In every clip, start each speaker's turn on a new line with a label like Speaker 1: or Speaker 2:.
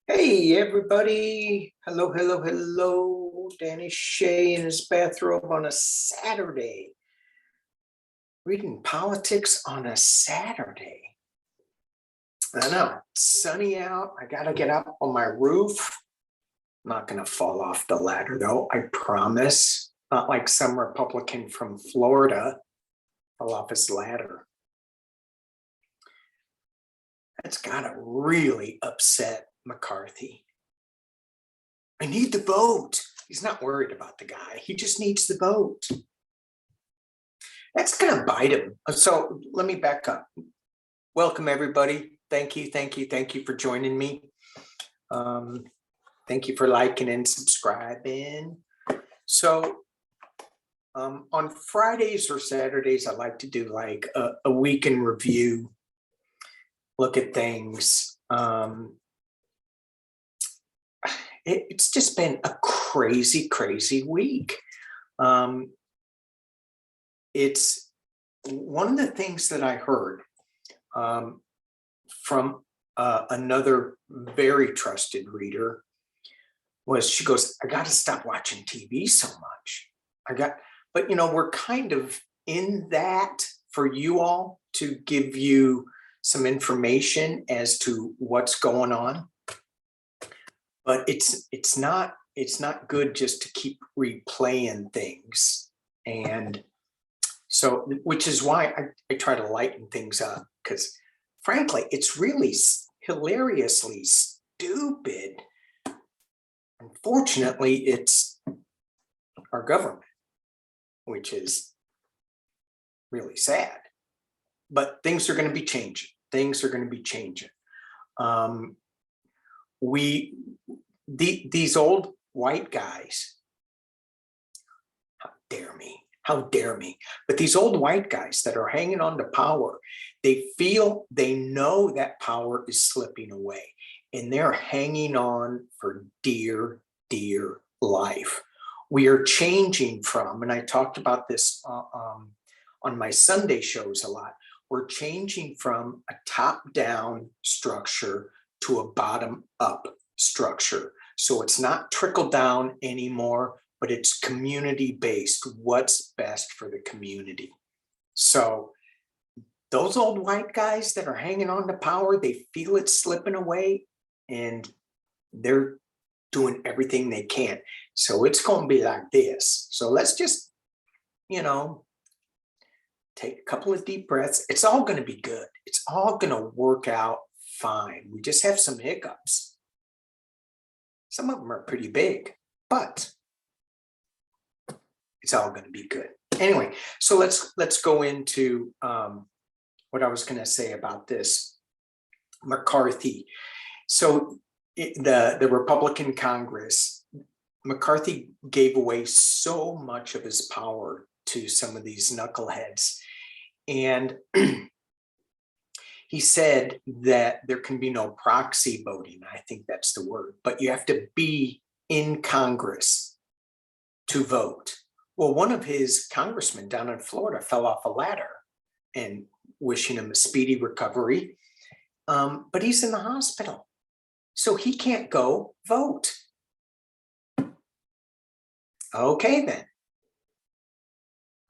Speaker 1: Hey, everybody. Hello, hello, hello. Danny Shea in his bathrobe on a Saturday. Reading politics on a Saturday. I know, it's sunny out. I got to get up on my roof. I'm not going to fall off the ladder, though. I promise. Not like some Republican from Florida fell off his ladder. That's got to really upset McCarthy. I need the vote. He's not worried about the guy. He just needs the vote. That's going to bite him. So let me back up. Welcome, everybody. Thank you for joining me. Thank you for liking and subscribing. So on Fridays or Saturdays, I like to do like a week in review, look at things. It's just been a crazy week. It's one of the things that I heard from another very trusted reader was, she goes, I got to stop watching TV so much. But we're kind of in that for you all to give you some information as to what's going on. But it's not good just to keep replaying things. And so, which is why I try to lighten things up, because frankly, it's really hilariously stupid. Unfortunately, it's our government, which is really sad. But things are going to be changing. These old white guys, how dare me, but these old white guys that are hanging on to power, they know that power is slipping away, and they're hanging on for dear life. We are changing from, and I talked about this on my Sunday shows a lot, we're changing from a top-down structure to a bottom-up structure. So it's not trickle down anymore, but it's community-based. What's best for the community? So those old white guys that are hanging on to power, they feel it slipping away, and they're doing everything they can. So it's going to be like this. So let's just, take a couple of deep breaths. It's all going to be good. It's all going to work out fine. We just have some hiccups. Some of them are pretty big, but it's all going to be good. Anyway, so let's go into what I was going to say about this McCarthy. So the Republican Congress, McCarthy gave away so much of his power to some of these knuckleheads. And he said that there can be no proxy voting. I think that's the word, but you have to be in Congress to vote. Well, one of his congressmen down in Florida fell off a ladder, and wishing him a speedy recovery. But he's in the hospital, so he can't go vote. Okay, then.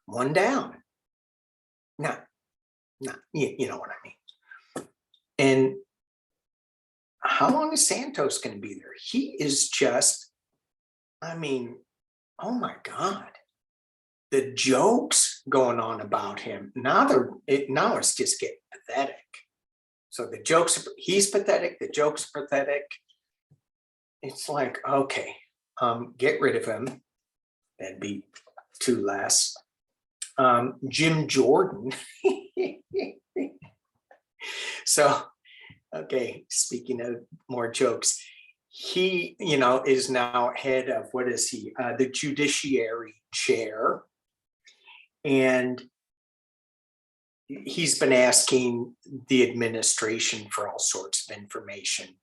Speaker 1: One down. No, you know what I mean. And how long is Santos going to be there? He is just, oh my God. The jokes going on about him, now it's just getting pathetic. So the jokes, he's pathetic, the jokes are pathetic. It's like, okay, get rid of him. That'd be two less. Jim Jordan. So, okay, speaking of more jokes, he, is now head of, what is he? The Judiciary Chair. And he's been asking the administration for all sorts of information.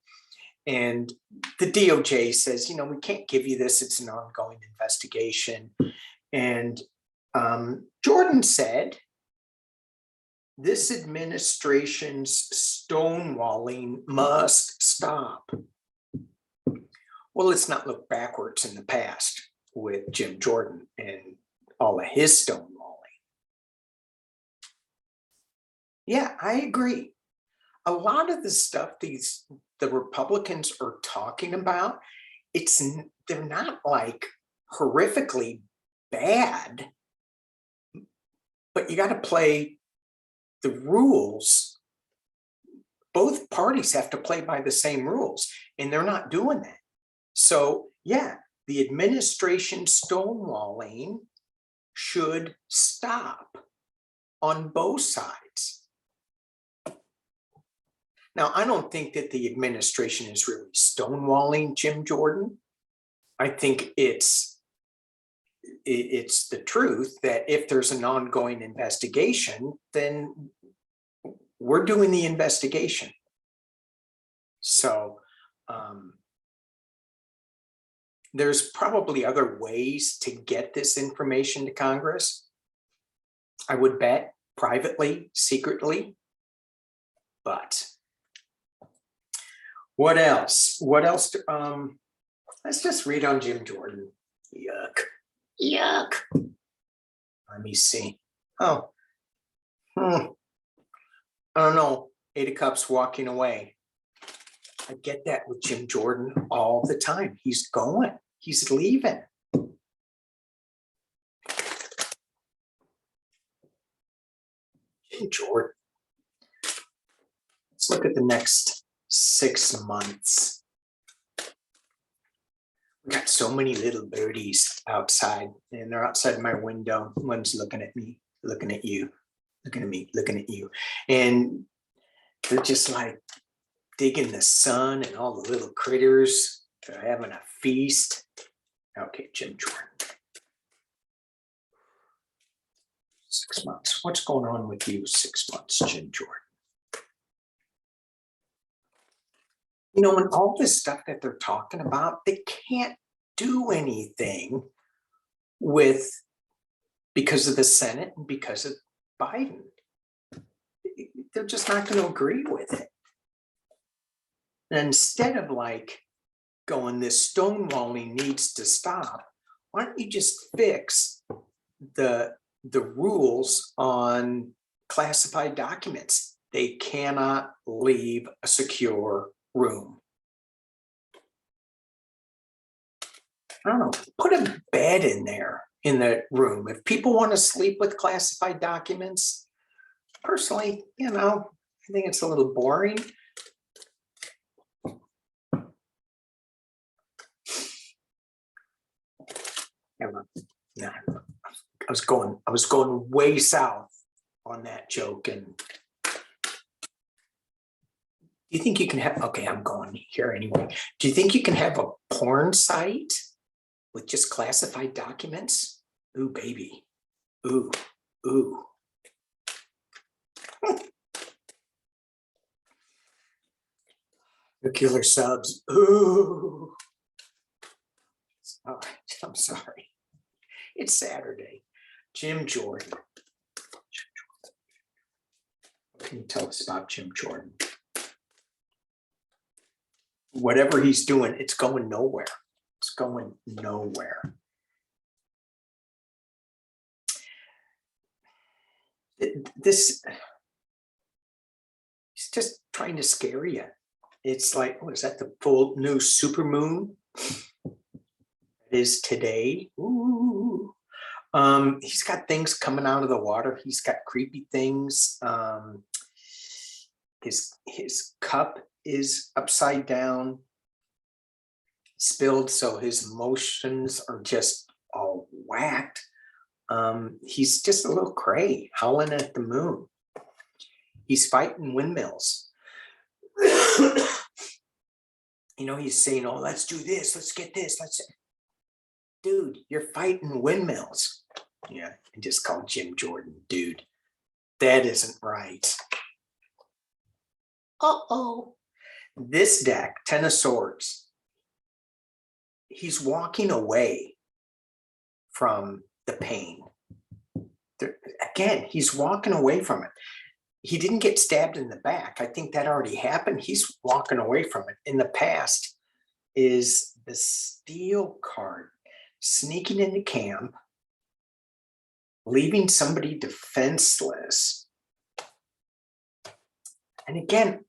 Speaker 1: And the DOJ says, we can't give you this. It's an ongoing investigation. And Jordan said, this administration's stonewalling must stop. Well, let's not look backwards in the past with Jim Jordan and all of his stonewalling. Yeah, I agree. A lot of the stuff the Republicans are talking about, they're not like horrifically bad, but you got to play the rules. Both parties have to play by the same rules, and they're not doing that. So yeah, the administration stonewalling should stop on both sides. Now, I don't think that the administration is really stonewalling Jim Jordan. I think it's the truth that if there's an ongoing investigation, then we're doing the investigation. So there's probably other ways to get this information to Congress. I would bet privately, secretly, but what else? What else? Let's just read on Jim Jordan. Yuck. Yuck. Let me see. Oh. I don't know. 8 of Cups walking away. I get that with Jim Jordan all the time. He's going. He's leaving. Jim Jordan. Let's look at the next 6 months. We got so many little birdies outside, and they're outside my window. One's looking at me, looking at you, looking at me, looking at you. And they're just like digging the sun, and all the little critters. They're having a feast. Okay, Jim Jordan. 6 months. What's going on with you 6 months, Jim Jordan? You know, and all this stuff that they're talking about, they can't do anything with because of the Senate and because of Biden. They're just not going to agree with it. And instead of like going, this stonewalling needs to stop, why don't you just fix the rules on classified documents? They cannot leave a secure room. I don't know, put a bed in there in the room. If people want to sleep with classified documents, personally, you know, I think it's a little boring. Yeah, I was going way south on that joke. And do you think you can have, okay, I'm going here anyway. Do you think you can have a porn site with just classified documents? Ooh, baby. Ooh, ooh. Nuclear subs. Ooh. All right, I'm sorry. It's Saturday. Jim Jordan. What can you tell us about Jim Jordan? Whatever he's doing, it's going nowhere. It's going nowhere. This, he's just trying to scare you. It's like, what is that, the full new supermoon? It is today. Ooh. He's got things coming out of the water. He's got creepy things. His cup is upside down, spilled, so his emotions are just all whacked. He's just a little cray, howling at the moon. He's fighting windmills. You know, he's saying, oh, let's do this, let's get this, dude, you're fighting windmills. Yeah, and just call Jim Jordan, dude. That isn't right. Uh-oh. This deck, 10 of Swords, he's walking away from the pain. Again, he's walking away from it. He didn't get stabbed in the back. I think that already happened. He's walking away from it. In the past is the Steel card, sneaking into camp, leaving somebody defenseless. And again,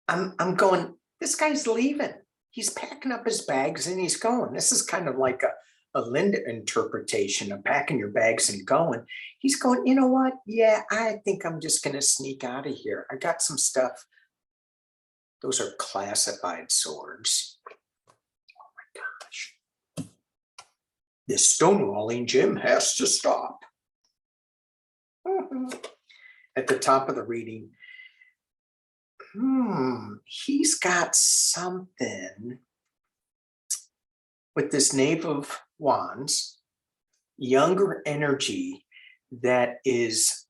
Speaker 1: I'm going, this guy's leaving. He's packing up his bags and he's going. This is kind of like a Linda interpretation of packing your bags and going. He's going, you know what? Yeah, I think I'm just going to sneak out of here. I got some stuff. Those are classified swords. Oh my gosh. This stonewalling Jim has to stop. At the top of the reading, he's got something with this Knave of Wands, younger energy that is,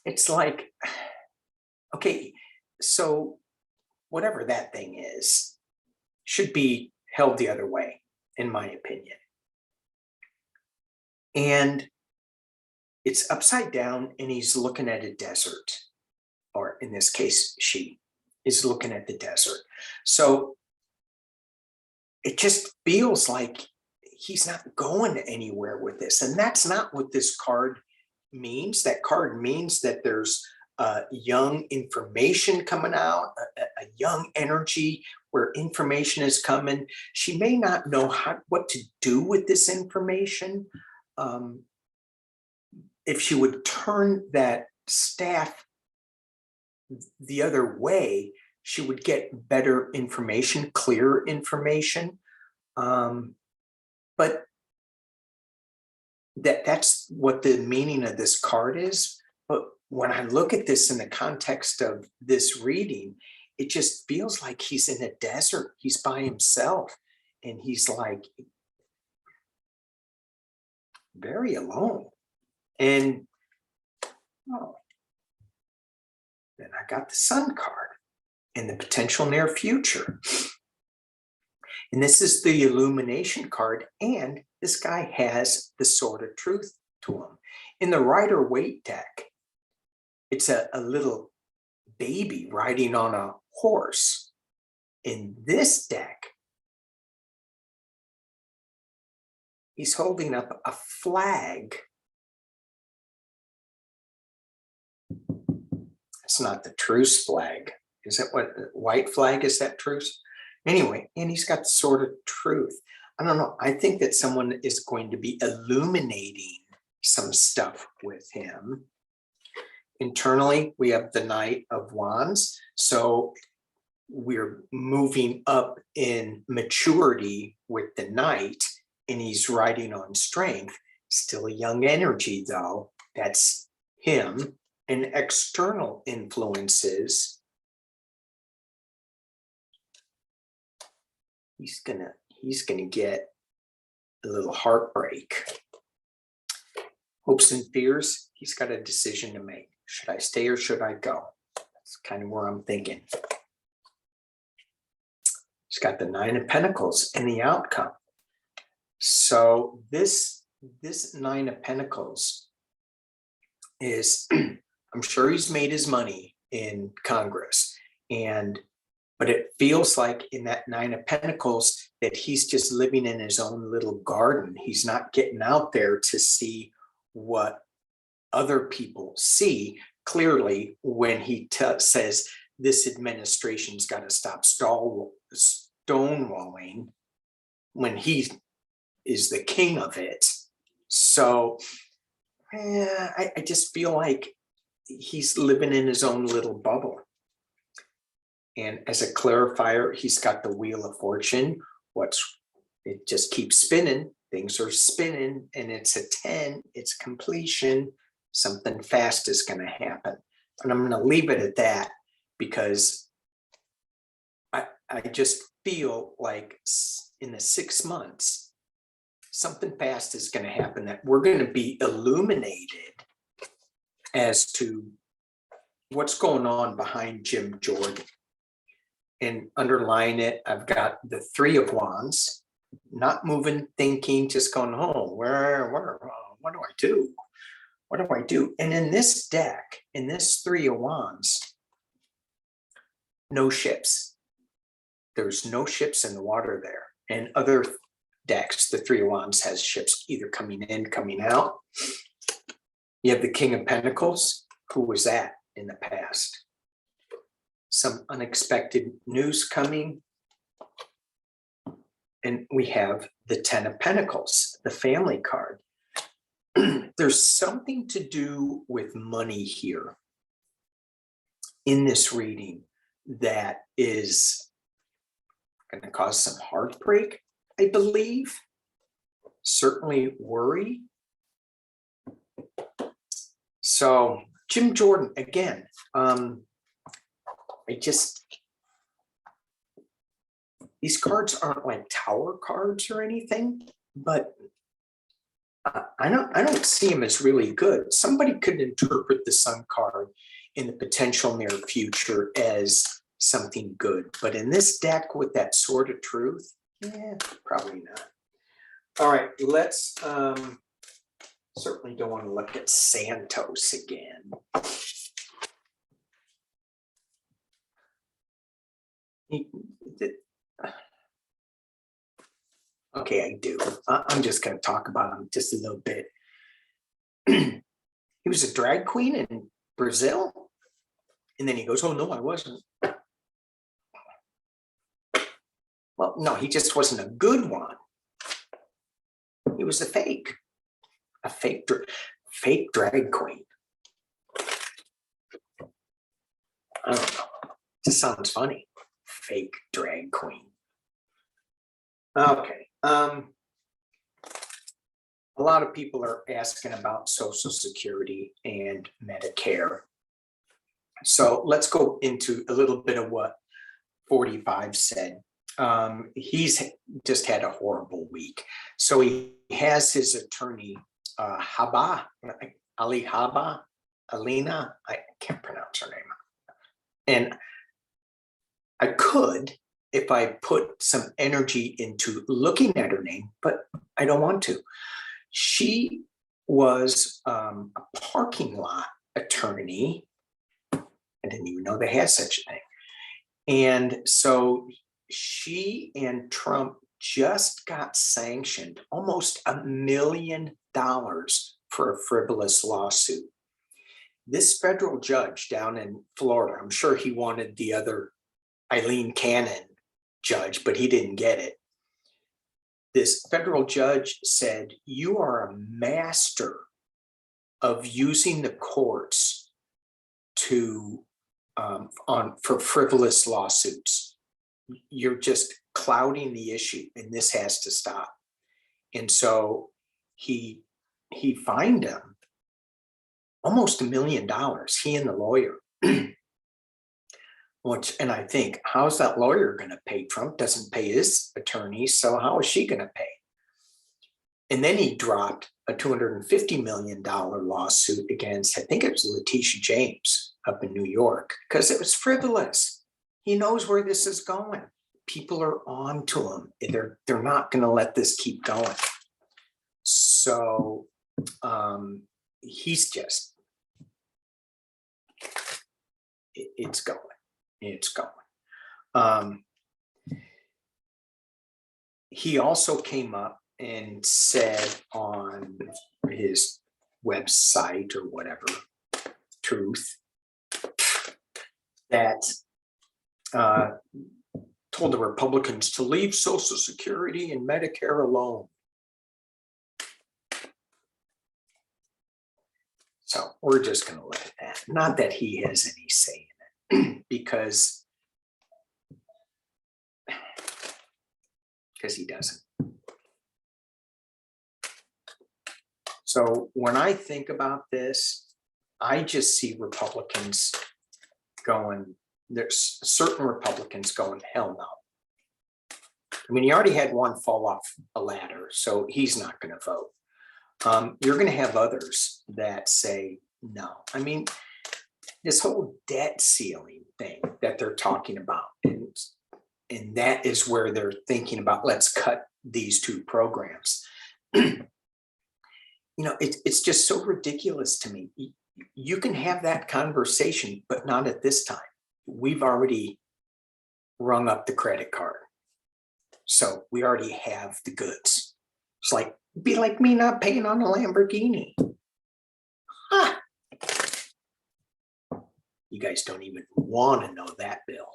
Speaker 1: it's like, okay, so whatever that thing is, should be held the other way, in my opinion. And it's upside down and he's looking at a desert, or in this case, she is looking at the desert. So it just feels like he's not going anywhere with this. And that's not what this card means. That card means that there's young information coming out, a young energy where information is coming. She may not know what to do with this information. If she would turn that staff the other way, she would get better information, clearer information. But that's what the meaning of this card is. But when I look at this in the context of this reading, it just feels like he's in a desert. He's by himself and he's like very alone. And then I got the Sun card and the potential near future. And this is the illumination card. And this guy has the sword of truth to him. In the Rider-Waite deck, it's a little baby riding on a horse. In this deck, he's holding up a flag. It's not the truce flag. Is that what white flag is? That truce? Anyway, and he's got the sword of truth. I don't know. I think that someone is going to be illuminating some stuff with him. Internally, we have the Knight of Wands. So we're moving up in maturity with the Knight, and he's riding on strength. Still a young energy, though. That's him. And external influences, he's gonna get a little heartbreak. Hopes and fears, he's got a decision to make. Should I stay or should I go? That's kind of where I'm thinking. He's got the Nine of Pentacles and the outcome. So this Nine of Pentacles is, I'm sure he's made his money in Congress, but it feels like in that Nine of Pentacles that he's just living in his own little garden. He's not getting out there to see what other people see. Clearly, when he says this administration's got to stop stonewalling, when he is the king of it. So I just feel like he's living in his own little bubble. And as a clarifier, he's got the Wheel of Fortune. It just keeps spinning. Things are spinning, and it's a 10. It's completion. Something fast is going to happen. And I'm going to leave it at that because I just feel like in the 6 months, something fast is going to happen, that we're going to be illuminated as to what's going on behind Jim Jordan. And underlying it, I've got the Three of Wands, not moving, thinking, just going, oh, what do I do? What do I do? And in this deck, in this Three of Wands, no ships. There's no ships in the water there. And other decks, the Three of Wands has ships either coming in, coming out. You have the King of Pentacles. Who was that in the past? Some unexpected news coming. And we have the Ten of Pentacles, the family card. There's something to do with money here in this reading that is going to cause some heartbreak, I believe. Certainly worry. So Jim Jordan, again, these cards aren't like tower cards or anything, but I don't see them as really good. Somebody could interpret the Sun card in the potential near future as something good, but in this deck with that Sword of Truth, probably not. All right, let's certainly don't want to look at Santos again. Okay, I do. I'm just going to talk about him just a little bit. He was a drag queen in Brazil. And then he goes, oh, no, I wasn't. Well, no, he just wasn't a good one. He was a fake drag queen. I don't know. Just sounds funny. Fake drag queen. Okay. A lot of people are asking about Social Security and Medicare. So let's go into a little bit of what 45 said. He's just had a horrible week. So he has his attorney, Alina, I can't pronounce her name. And I could, if I put some energy into looking at her name, but I don't want to. She was a parking lot attorney. I didn't even know they had such a thing. And so she and Trump just got sanctioned almost $1 million for a frivolous lawsuit. This federal judge down in Florida, I'm sure he wanted the other Eileen Cannon judge, but he didn't get it. This federal judge said, you are a master of using the courts to for frivolous lawsuits. You're just clouding the issue, and this has to stop. And so he fined him almost $1 million, he and the lawyer. And I think, how's that lawyer going to pay? Trump doesn't pay his attorney, so how is she going to pay? And then he dropped a $250 million lawsuit against, I think it was Letitia James up in New York, because it was frivolous. He knows where this is going. People are on to him. They're not going to let this keep going. So he's just, it's going. It's going. He also came up and said on his website or whatever, Truth, that told the Republicans to leave Social Security and Medicare alone. So we're just going to look at that. Not that he has any say in it, because he doesn't. So when I think about this, I just see Republicans going, there's certain Republicans going, hell no. I mean, he already had one fall off a ladder, so he's not going to vote. You're going to have others that say no. I mean, this whole debt ceiling thing that they're talking about, and that is where they're thinking about, let's cut these two programs. You know, it's just so ridiculous to me. You can have that conversation, but not at this time. We've already rung up the credit card. So we already have the goods. It's like, be like me not paying on a Lamborghini. Huh. You guys don't even want to know that bill.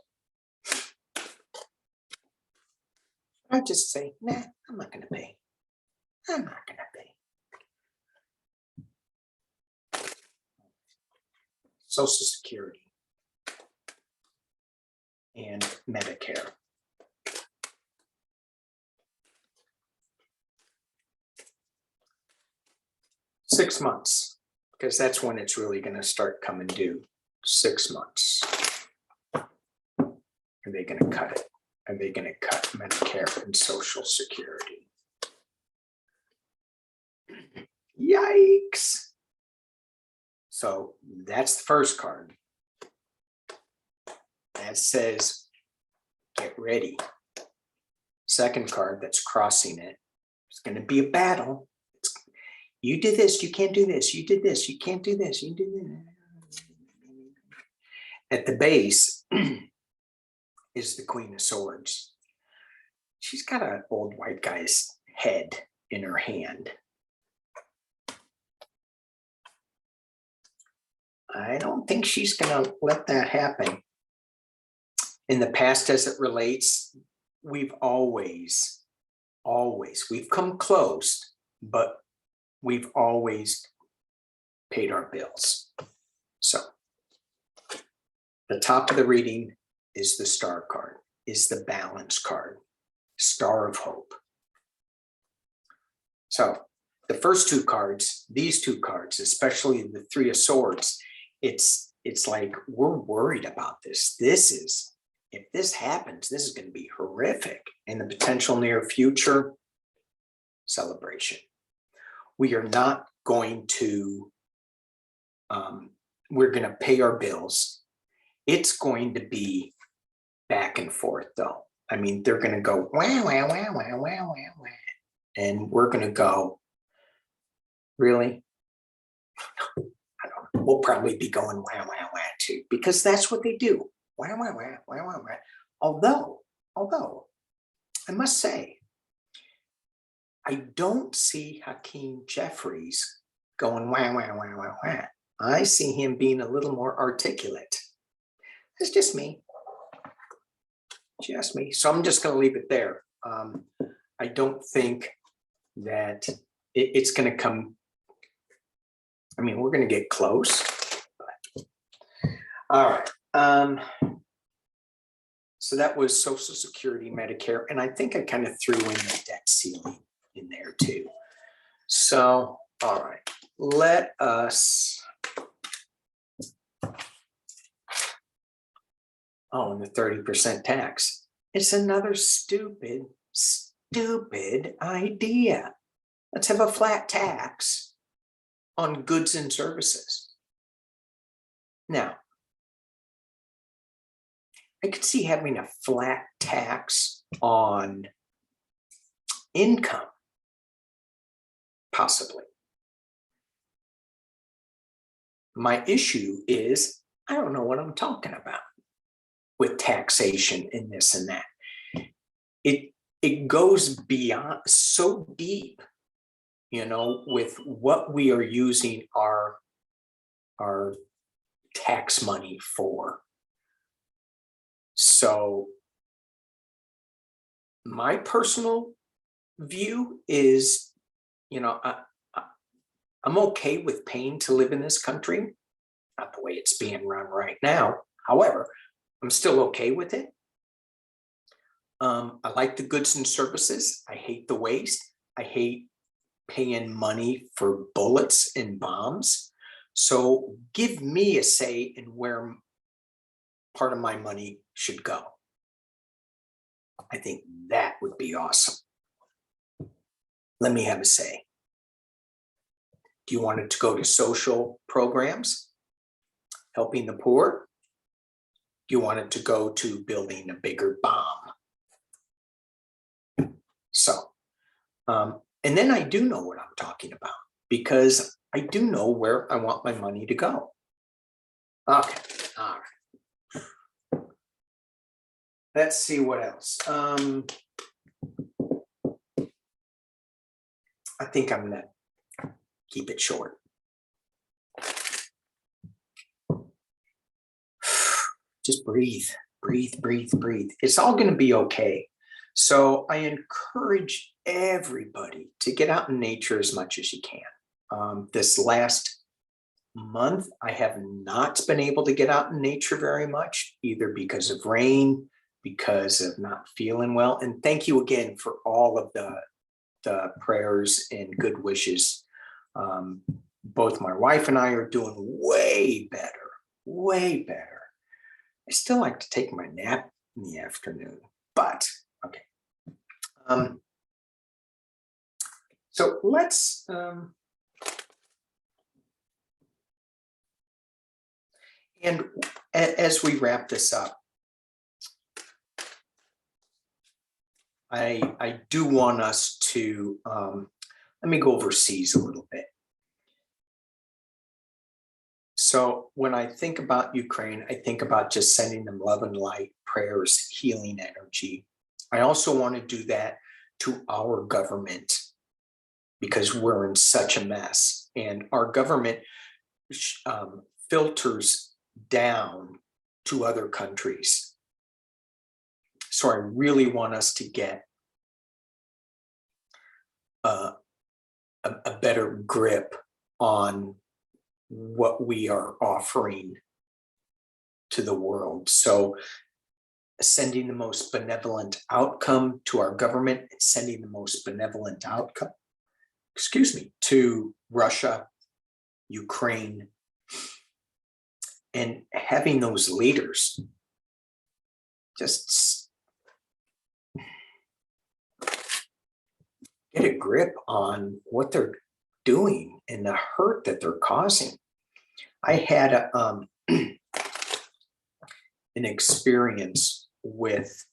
Speaker 1: I just say, nah, I'm not going to pay. I'm not going to pay. Social Security and Medicare. Six months, because that's when it's really going to start coming due. 6 months. Are they going to cut it? Are they going to cut Medicare and Social Security? Yikes. So that's the first card. That says, get ready. Second card that's crossing it. It's going to be a battle. You did this, you can't do this. You did this, you can't do this. You did that. At the base is the Queen of Swords. She's got an old white guy's head in her hand. I don't think she's going to let that happen. In the past, as it relates, we've always, we've come close, but we've always paid our bills. So the top of the reading is the Star card, is the Balance card, Star of Hope. So the first two cards, these two cards, especially the Three of Swords, it's like we're worried about this. This is, if this happens, this is going to be horrific. In the potential near future, celebration. We are not going to, we're going to pay our bills. It's going to be back and forth though. I mean, they're going to go, wah, wah, wah, wah, wah, wah, wah. And we're going to go, really? I don't know. We'll probably be going wah, wah, wah too, because that's what they do. Wah, wah, wah, wah, wah, wah. Although, I must say, I don't see Hakeem Jeffries going wah, wah, wah, wah, wah. I see him being a little more articulate. It's just me. Just me. So I'm just going to leave it there. I don't think that it's going to come. I mean, we're going to get close. But. All right. So that was Social Security, Medicare, and I think I kind of threw in the debt ceiling in there too. So, all right, let us. Oh, and the 30% tax. It's another stupid idea. Let's have a flat tax on goods and services. Now, I could see having a flat tax on income, possibly. My issue is, I don't know what I'm talking about with taxation and this and that. It goes beyond, so deep, you know, with what we are using our tax money for. So my personal view is, you know, I'm okay with paying to live in this country, not the way it's being run right now. However, I'm still okay with it. I like the goods and services. I hate the waste. I hate paying money for bullets and bombs. So give me a say in where part of my money should go. I think that would be awesome. Let me have a say. Do you want it to go to social programs, helping the poor? Do you want it to go to building a bigger bomb? So, and then I do know what I'm talking about because I do know where I want my money to go. Okay, all right. Let's see what else. I think I'm gonna keep it short. Just breathe, breathe, breathe, breathe. It's all gonna be okay. So I encourage everybody to get out in nature as much as you can. This last month, I have not been able to get out in nature very much, either because of rain, because of not feeling well. And thank you again for all of the prayers and good wishes. Both my wife and I are doing way better, way better. I still like to take my nap in the afternoon, but okay. So let's, and as we wrap this up, I do want us to, let me go overseas a little bit. So when I think about Ukraine, I think about just sending them love and light, prayers, healing energy. I also want to do that to our government because we're in such a mess, and our government filters down to other countries. So I really want us to get a better grip on what we are offering to the world. So sending the most benevolent outcome to our government, and sending the most benevolent outcome, to Russia, Ukraine, and having those leaders just get a grip on what they're doing and the hurt that they're causing. I had an experience with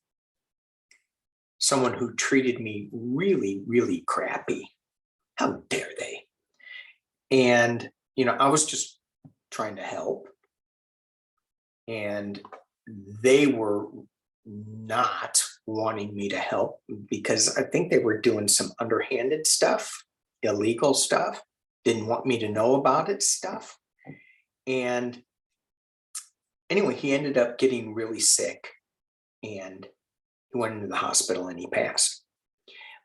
Speaker 1: someone who treated me really, really crappy. How dare they? And, I was just trying to help. And they were not wanting me to help because I think they were doing some underhanded stuff, illegal stuff, didn't want me to know about it stuff. And anyway, he ended up getting really sick and he went into the hospital and he passed.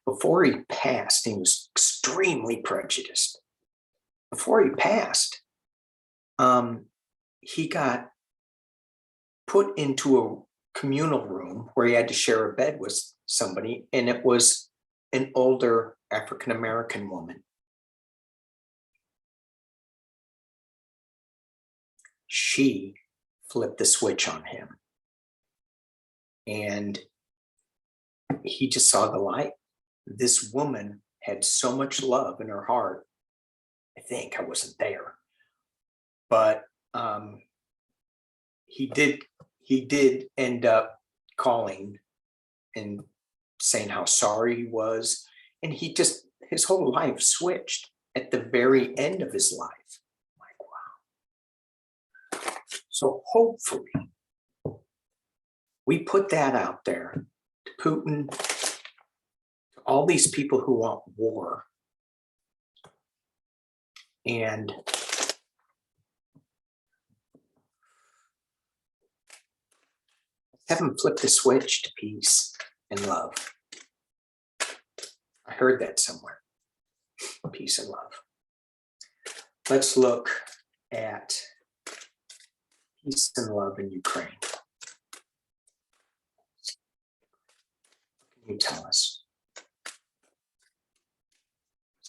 Speaker 1: Before he passed, he was extremely prejudiced. Before he passed, he got put into a communal room where he had to share a bed with somebody, and it was an older African-American woman. She flipped the switch on him, and he just saw the light. This woman had so much love in her heart. I think I wasn't there, but he did end up calling and saying how sorry he was, and his whole life switched at the very end of his life. Like, wow. So hopefully we put that out there to Putin, to all these people who want war, and have them flip the switch to peace and love. I heard that somewhere. Peace and love. Let's look at peace and love in Ukraine. What can you tell us?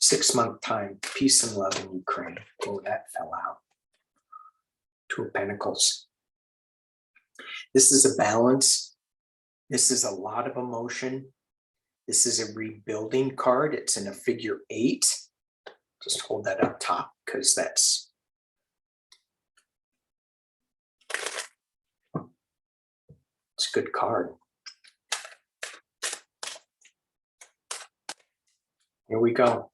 Speaker 1: 6-month time, peace and love in Ukraine. Oh, that fell out. Two of Pentacles. This is a balance. This is a lot of emotion. This is a rebuilding card. It's in a figure 8. Just hold that up top because that's it's a good card. Here we go.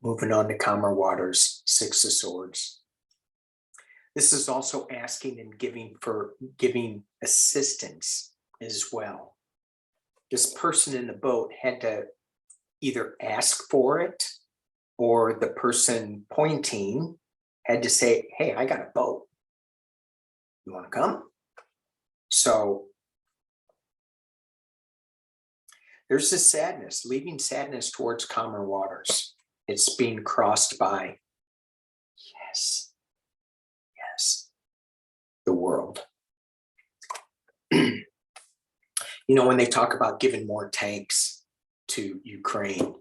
Speaker 1: Moving on to calmer waters, 6 of Swords. This is also asking and giving assistance as well. This person in the boat had to either ask for it, or the person pointing had to say, hey, I got a boat. You want to come? So there's this sadness, leaving sadness towards calmer waters. It's being crossed by, yes, the world. You know, when they talk about giving more tanks to Ukraine,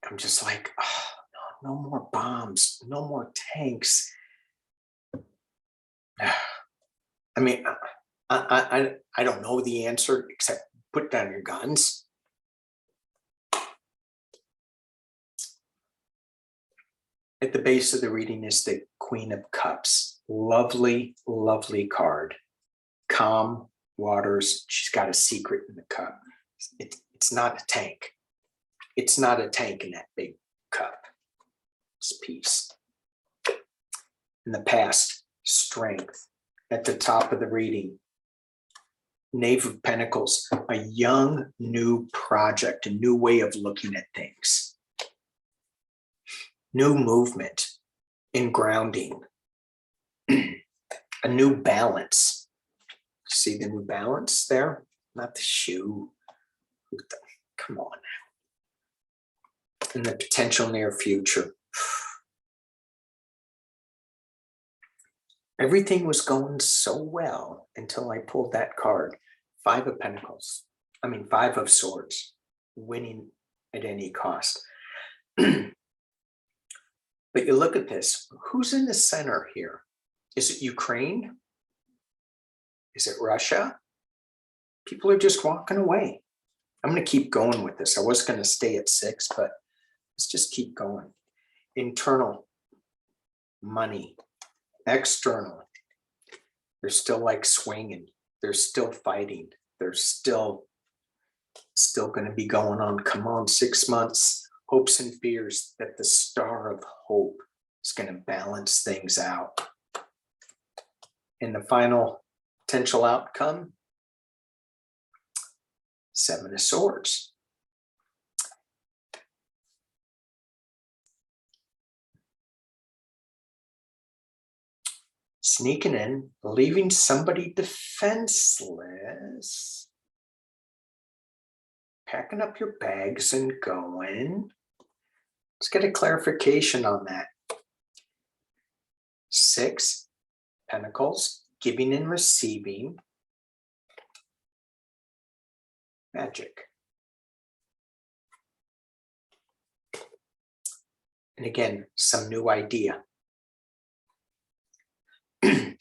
Speaker 1: I'm just like, oh, no more bombs, no more tanks. I mean, I don't know the answer except put down your guns. At the base of the reading is the Queen of Cups. Lovely, lovely card. Calm waters. She's got a secret in the cup. It's not a tank. It's not a tank in that big cup. It's peace. In the past, strength. At the top of the reading, Knave of Pentacles, a young, new project, a new way of looking at things. New movement in grounding. A new balance. See the new balance there? Not the shoe. Come on now. In the potential near future. Everything was going so well until I pulled that card. 5 of Pentacles. 5 of Swords. Winning at any cost. But you look at this. Who's in the center here? Is it Ukraine? Is it Russia? People are just walking away. I'm going to keep going with this. I was going to stay at 6, but let's just keep going. Internal. Money. External. They're still like swinging. They're still fighting. They're still going to be going on. Come on, 6 months. Hopes and fears that the star of hope is going to balance things out. In the final potential outcome, 7 of Swords. Sneaking in, leaving somebody defenseless. Packing up your bags and going. Let's get a clarification on that. 6 Pentacles, giving and receiving. Magic. And again, some new idea. I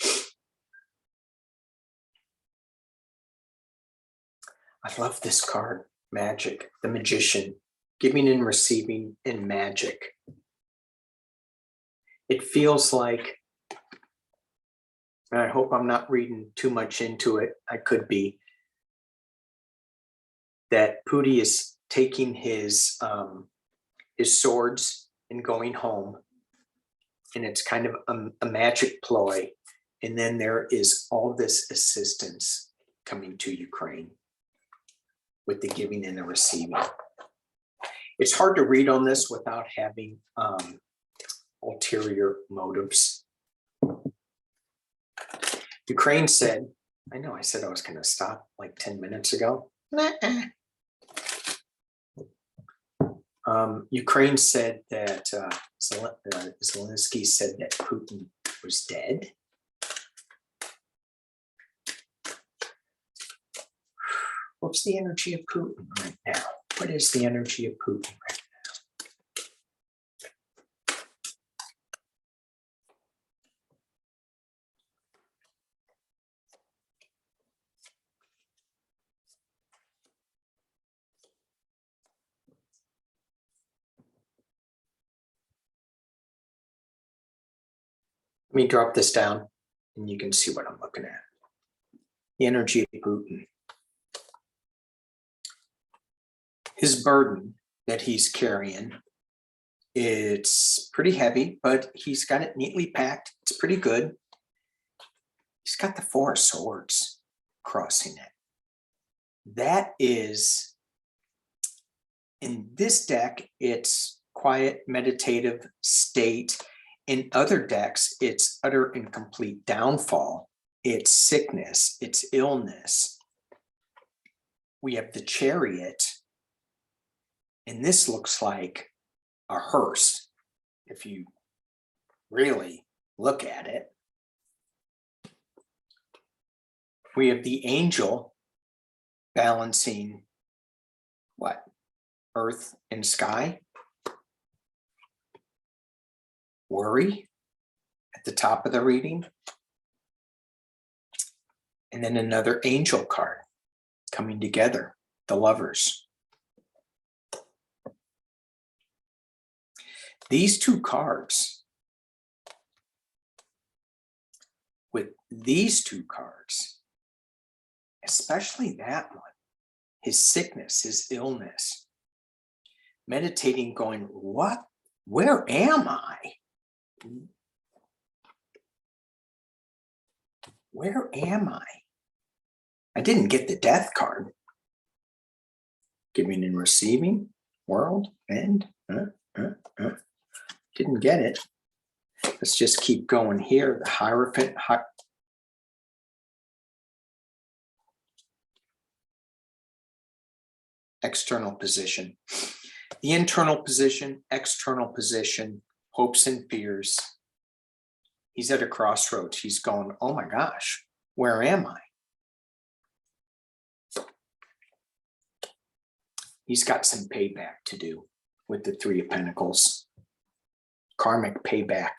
Speaker 1: love this card, Magic, the Magician, giving and receiving in magic. It feels like, and I hope I'm not reading too much into it, I could be, that Putin is taking his swords and going home, and it's kind of a magic ploy, and then there is all this assistance coming to Ukraine with the giving and the receiving. It's hard to read on this without having ulterior motives. Ukraine said, I know I said I was going to stop like 10 minutes ago. Ukraine said that Zelensky said that Putin was dead. What's the energy of Putin right now? What is the energy of Putin right now? Let me drop this down and you can see what I'm looking at. The energy of Putin. His burden that he's carrying It's pretty heavy, but he's got it neatly packed. It's pretty good. He's got the Four of Swords crossing it. That is, in this deck, it's quiet, meditative state. In other decks, it's utter and complete downfall. It's sickness, it's illness. We have the Chariot, and this looks like a hearse, if you really look at it. We have the Angel balancing what? Earth and sky. Worry at the top of the reading. And then another angel card coming together, the Lovers. These two cards, with these two cards, especially that one, his sickness, his illness, meditating, going, what? Where am I? Where am I? I didn't get the Death card. Giving and receiving, world, end. Didn't get it. Let's just keep going here. The Hierophant. External position. The internal position, external position, hopes and fears. He's at a crossroads. He's going, oh my gosh, where am I? He's got some payback to do with the Three of Pentacles. Karmic payback.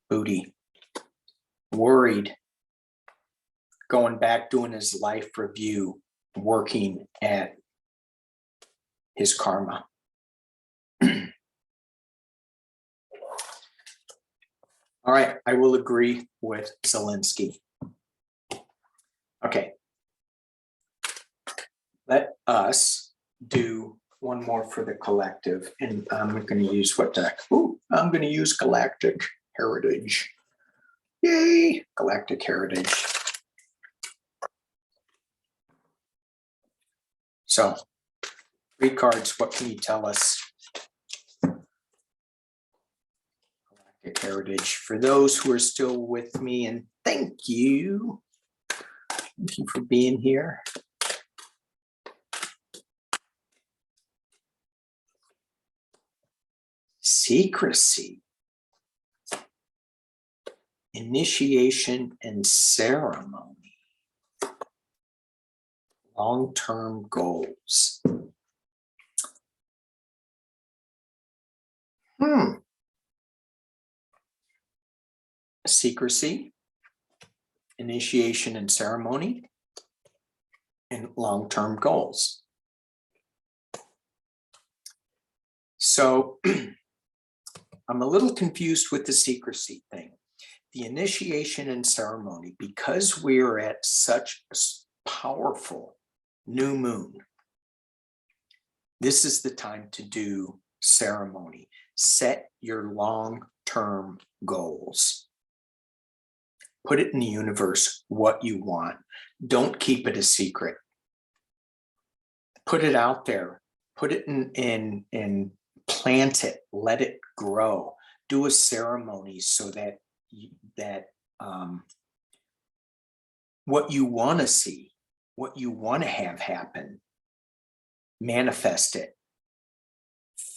Speaker 1: Booty. Worried. Going back, doing his life review, working at his karma. All right, I will agree with Zelensky. Okay. Let us do one more for the collective. And I'm going to use what deck? Ooh, I'm going to use Galactic Heritage. Yay, Galactic Heritage. So, 3 cards, what can you tell us? Galactic Heritage. For those who are still with me, and thank you. Thank you for being here. Secrecy. Initiation and ceremony. Long-term goals. Secrecy, initiation and ceremony, and long-term goals. So I'm a little confused with the secrecy thing. The initiation and ceremony, because we're at such a powerful new moon, this is the time to do ceremony. Set your long-term goals. Put it in the universe what you want. Don't keep it a secret. Put it out there. Put it in plant it. Let it grow. Do a ceremony so that what you want to see, what you want to have happen, manifest it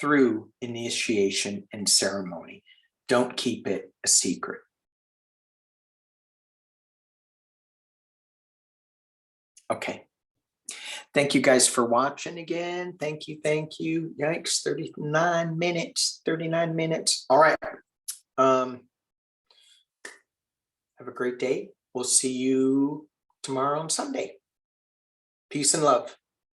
Speaker 1: through initiation and ceremony. Don't keep it a secret. Okay. Thank you guys for watching again. Thank you. Thank you. Yikes, 39 minutes, 39 minutes. All right. Have a great day. We'll see you tomorrow on Sunday. Peace and love.